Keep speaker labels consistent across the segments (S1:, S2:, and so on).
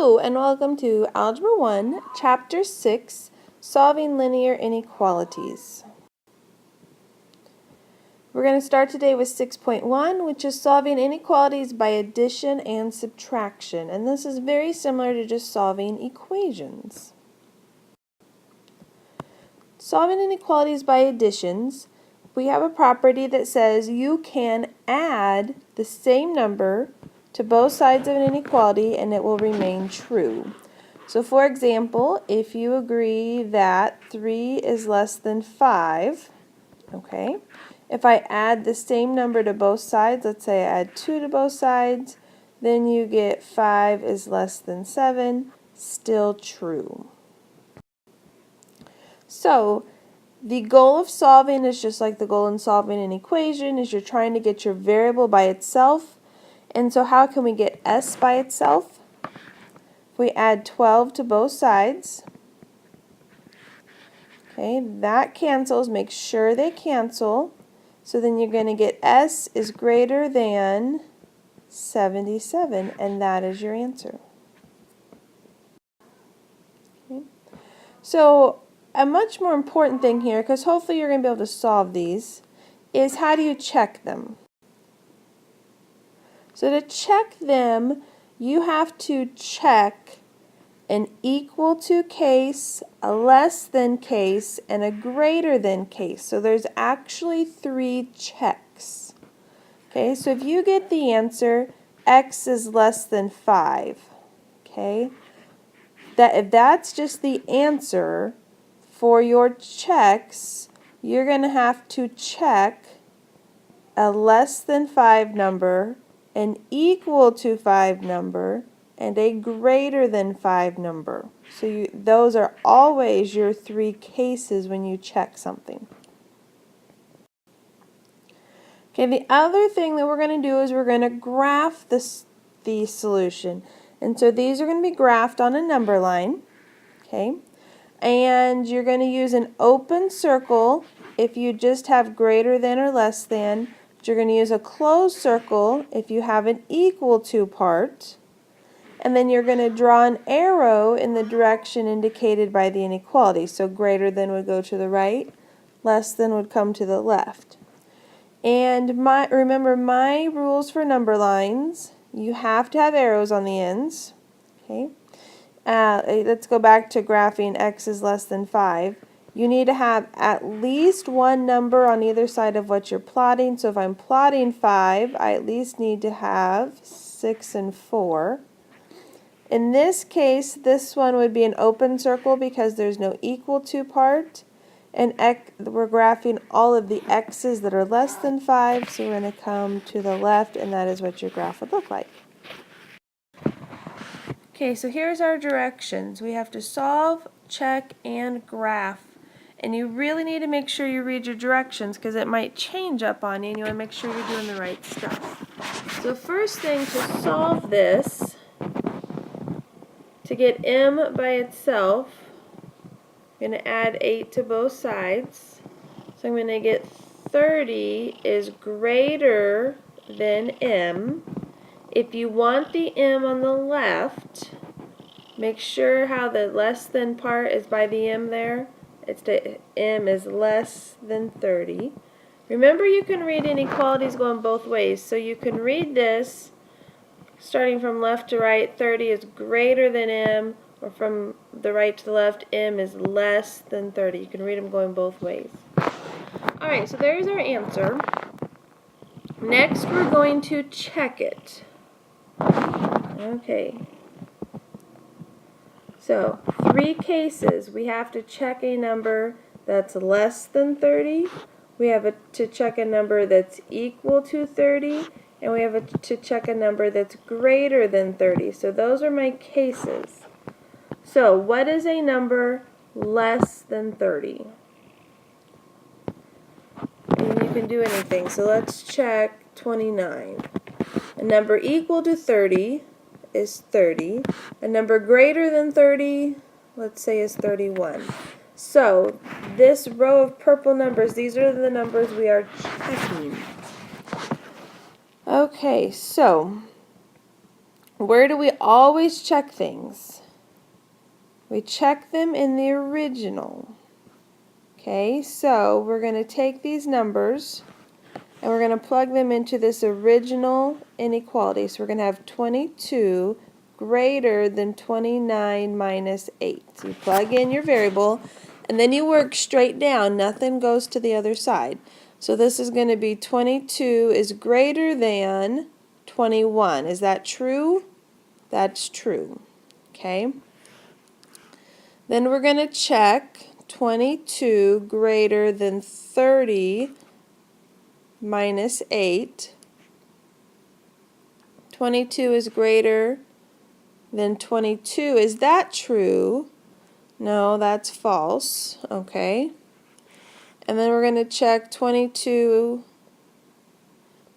S1: Hello and welcome to Algebra 1, Chapter 6, Solving Linear Inequalities. We're going to start today with 6.1, which is solving inequalities by addition and subtraction. And this is very similar to just solving equations. Solving inequalities by additions, we have a property that says you can add the same number to both sides of an inequality and it will remain true. So for example, if you agree that 3 is less than 5, okay, if I add the same number to both sides, let's say I add 2 to both sides, then you get 5 is less than 7, still true. So the goal of solving is just like the goal in solving an equation, is you're trying to get your variable by itself. And so how can we get s by itself? If we add 12 to both sides, okay, that cancels. Make sure they cancel. So then you're going to get s is greater than 77, and that is your answer. Okay. So a much more important thing here, because hopefully you're going to be able to solve these, is how do you check them? So to check them, you have to check an equal to case, a less than case, and a greater than case. So there's actually 3 checks. Okay, so if you get the answer x is less than 5, okay, if that's just the answer for your checks, you're going to have to check a less than 5 number, an equal to 5 number, and a greater than 5 number. So those are always your 3 cases when you check something. Okay, the other thing that we're going to do is we're going to graph the solution. And so these are going to be graphed on a number line. Okay, and you're going to use an open circle if you just have greater than or less than. You're going to use a closed circle if you have an equal to part, and then you're going to draw an arrow in the direction indicated by the inequality. So greater than would go to the right, less than would come to the left. And remember my rules for number lines, you have to have arrows on the ends. Okay, let's go back to graphing x is less than 5. You need to have at least one number on either side of what you're plotting. So if I'm plotting 5, I at least need to have 6 and 4. In this case, this one would be an open circle because there's no equal to part. And we're graphing all of the x's that are less than 5. So we're going to come to the left, and that is what your graph would look like. Okay, so here's our directions. We have to solve, check, and graph. And you really need to make sure you read your directions because it might change up on you, and you want to make sure you're doing the right stuff. So first thing, to solve this, to get m by itself, I'm going to add 8 to both sides. So I'm going to get 30 is greater than m. If you want the m on the left, make sure how the less than part is by the m there. It's the m is less than 30. Remember, you can read inequalities going both ways. So you can read this starting from left to right, 30 is greater than m, or from the right to the left, m is less than 30. You can read them going both ways. Alright, so there's our answer. Next, we're going to check it. Okay. So, 3 cases. We have to check a number that's less than 30. We have to check a number that's equal to 30. And we have to check a number that's greater than 30. So those are my cases. So what is a number less than 30? And you can do anything. So let's check 29. A number equal to 30 is 30. A number greater than 30, let's say, is 31. So this row of purple numbers, these are the numbers we are checking. Okay, so where do we always check things? We check them in the original. Okay, so we're going to take these numbers and we're going to plug them into this original inequality. So we're going to have 22 greater than 29 minus 8. So you plug in your variable and then you work straight down. Nothing goes to the other side. So this is going to be 22 is greater than 21. Is that true? That's true. Okay. Then we're going to check 22 greater than 30 minus 8. 22 is greater than 22. Is that true? No, that's false. Okay. And then we're going to check 22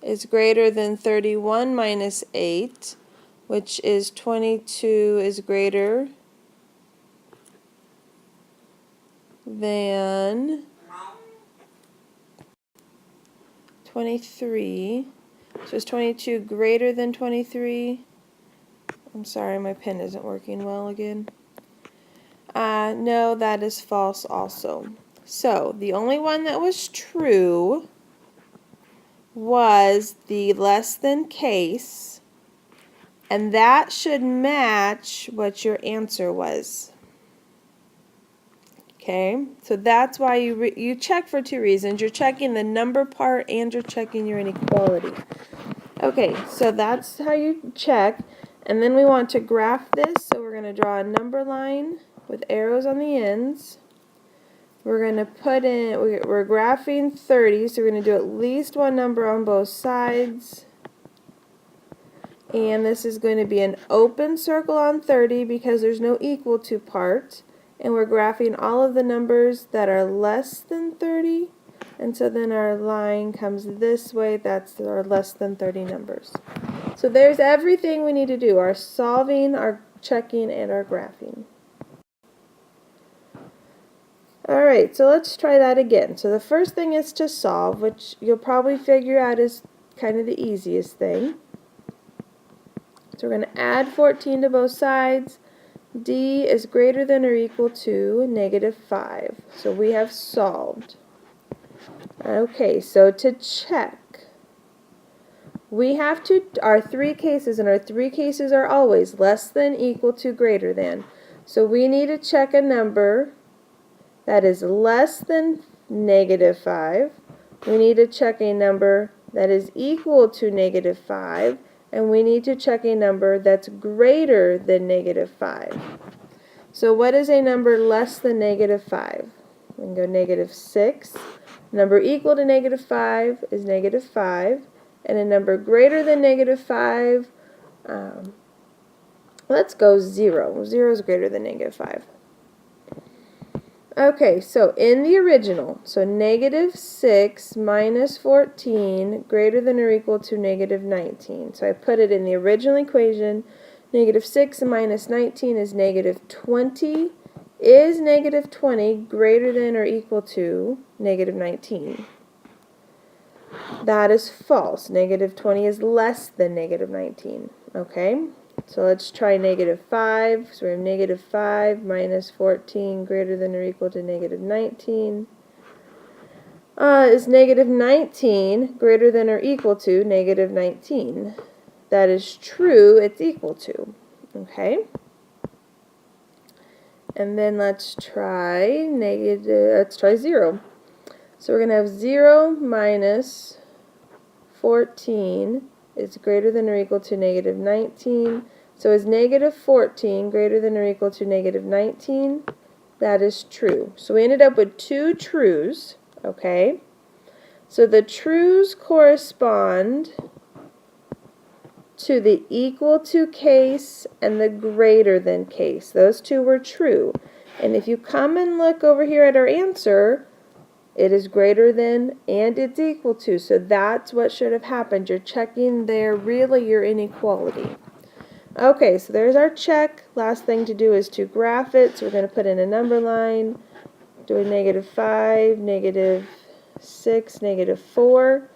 S1: is greater than 31 minus 8, which is 22 is greater than 23. So is 22 greater than 23? I'm sorry, my pen isn't working well again. No, that is false also. So the only one that was true was the less than case, and that should match what your answer was. Okay, so that's why you check for two reasons. You're checking the number part and you're checking your inequality. Okay, so that's how you check. And then we want to graph this, so we're going to draw a number line with arrows on the ends. We're going to put in, we're graphing 30, so we're going to do at least one number on both sides. And this is going to be an open circle on 30 because there's no equal to part. And we're graphing all of the numbers that are less than 30. And so then our line comes this way. That's our less than 30 numbers. So there's everything we need to do. Our solving, our checking, and our graphing. Alright, so let's try that again. So the first thing is to solve, which you'll probably figure out is kind of the easiest thing. So we're going to add 14 to both sides. D is greater than or equal to negative 5. So we have solved. Okay, so to check, we have to, our three cases, and our three cases are always less than, equal to, greater than. So we need to check a number that is less than negative 5. We need to check a number that is equal to negative 5. And we need to check a number that's greater than negative 5. So what is a number less than negative 5? We can go negative 6. A number equal to negative 5 is negative 5. And a number greater than negative 5, let's go 0. 0 is greater than negative 5. Okay, so in the original, so negative 6 minus 14 greater than or equal to negative 19. So I put it in the original equation. Negative 6 minus 19 is negative 20. Is negative 20 greater than or equal to negative 19? That is false. Negative 20 is less than negative 19. Okay? So let's try negative 5. So we have negative 5 minus 14 greater than or equal to negative 19. Is negative 19 greater than or equal to negative 19? That is true. It's equal to. Okay. And then let's try 0. So we're going to have 0 minus 14 is greater than or equal to negative 19. So is negative 14 greater than or equal to negative 19? That is true. So we ended up with two trues, okay? So the trues correspond to the equal to case and the greater than case. Those two were true. And if you come and look over here at our answer, it is greater than and it's equal to. So that's what should have happened. You're checking there really your inequality. Okay, so there's our check. Last thing to do is to graph it. So we're going to put in a number line. Doing negative 5, negative 6, negative 4.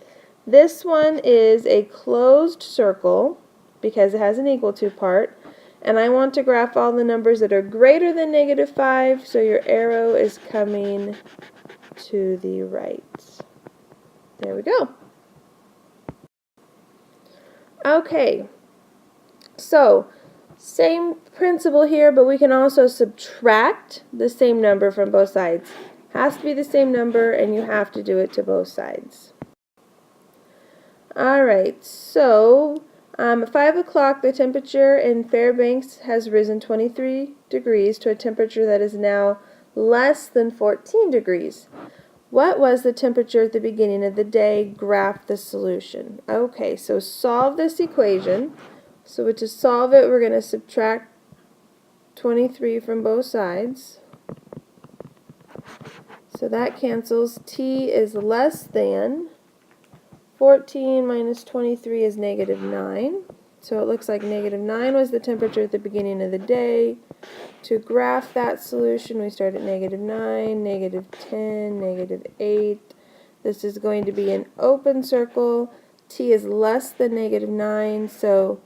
S1: This one is a closed circle. because it has an equal to part. And I want to graph all the numbers that are greater than -5, so your arrow is coming to the right. There we go. Okay, so same principle here, but we can also subtract the same number from both sides. Has to be the same number, and you have to do it to both sides. Alright, so at 5 o'clock the temperature in Fairbanks has risen 23 degrees to a temperature that is now less than 14 degrees. What was the temperature at the beginning of the day? Graph the solution. Okay, so solve this equation. So to solve it, we're going to subtract 23 from both sides. So that cancels. T is less than 14 minus 23 is -9. So it looks like -9 was the temperature at the beginning of the day. To graph that solution, we start at -9, -10, -8. This is going to be an open circle. T is less than -9, so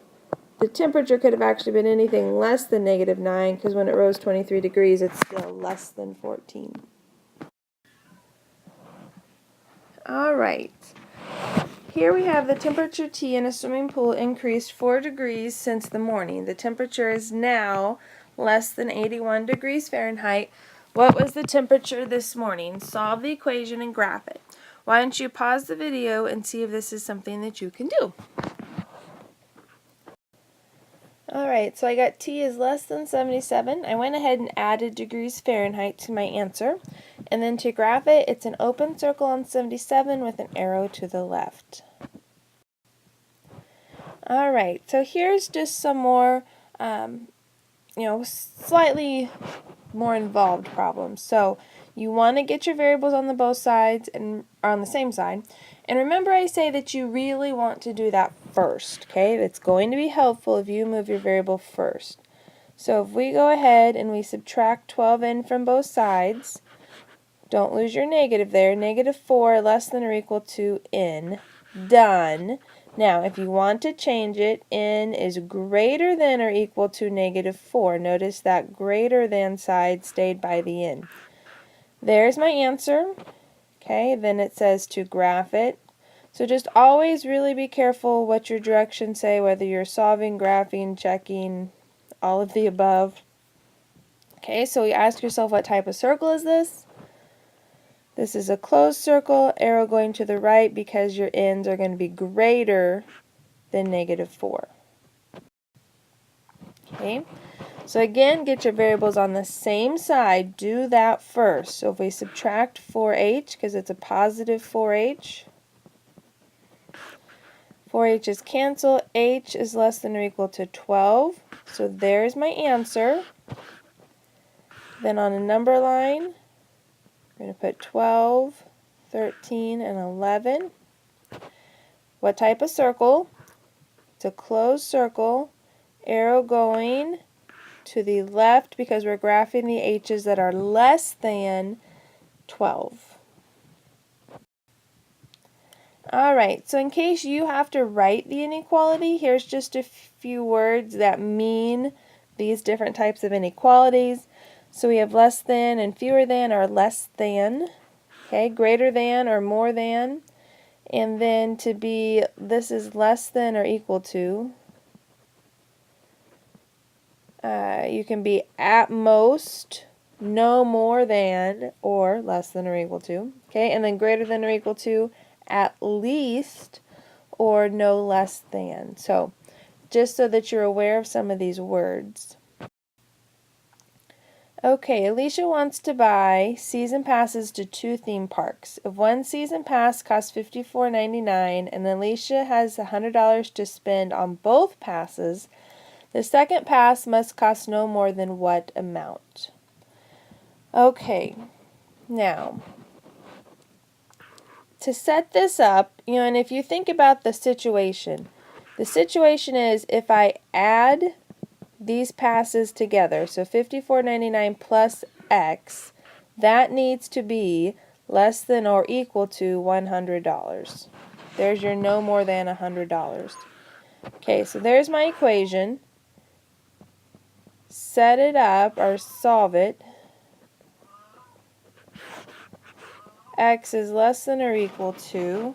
S1: the temperature could have actually been anything less than -9, because when it rose 23 degrees, it's still less than 14. All right. Here we have the temperature T in a swimming pool increased 4 degrees since the morning. The temperature is now less than 81 degrees Fahrenheit. What was the temperature this morning? Solve the equation and graph it. Why don't you pause the video and see if this is something that you can do. Alright, so I got T is less than 77. I went ahead and added degrees Fahrenheit to my answer. And then to graph it, it's an open circle on 77 with an arrow to the left. Alright, so here's just some more, slightly more involved problems. So you want to get your variables on the both sides and on the same side. And remember, I say that you really want to do that first, okay? It's going to be helpful if you move your variable first. So if we go ahead and we subtract 12 in from both sides, don't lose your negative there. -4 less than or equal to n. Done. Now, if you want to change it, n is greater than or equal to -4. Notice that greater than side stayed by the n. There's my answer. Okay, then it says to graph it. So just always really be careful what your directions say, whether you're solving, graphing, checking, all of the above. Okay, so you ask yourself, what type of circle is this? This is a closed circle, arrow going to the right because your ends are going to be greater than -4. Okay, so again, get your variables on the same side. Do that first. So if we subtract 4h, because it's a positive 4h, 4h is cancel, h is less than or equal to 12. So there's my answer. Then on a number line, we're going to put 12, 13, and 11. What type of circle? It's a closed circle. Arrow going to the left because we're graphing the h's that are less than 12. Alright, so in case you have to write the inequality, here's just a few words that mean these different types of inequalities. So we have less than and fewer than or less than, okay, greater than or more than, and then to be this is less than or equal to. You can be at most, no more than, or less than or equal to, okay, and then greater than or equal to, at least, or no less than. So just so that you're aware of some of these words. Okay, Alicia wants to buy season passes to 2 theme parks. If one season pass costs $54.99 and Alicia has $100 to spend on both passes, the second pass must cost no more than what amount? Okay, now, to set this up, and if you think about the situation is if I add these passes together, so $54.99 plus X, that needs to be less than or equal to $100. There's your no more than $100. Okay, so there's my equation. Set it up or solve it. X is less than or equal to,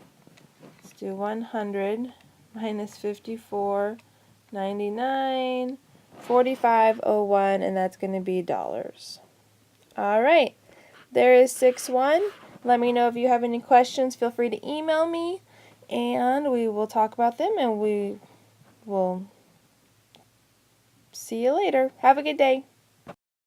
S1: let's do 100 minus 54, 99, 45.01, and that's going to be dollars. All right, there is 6-1. Let me know if you have any questions. Feel free to email me, and we will talk about them, and we will see you later. Have a good day.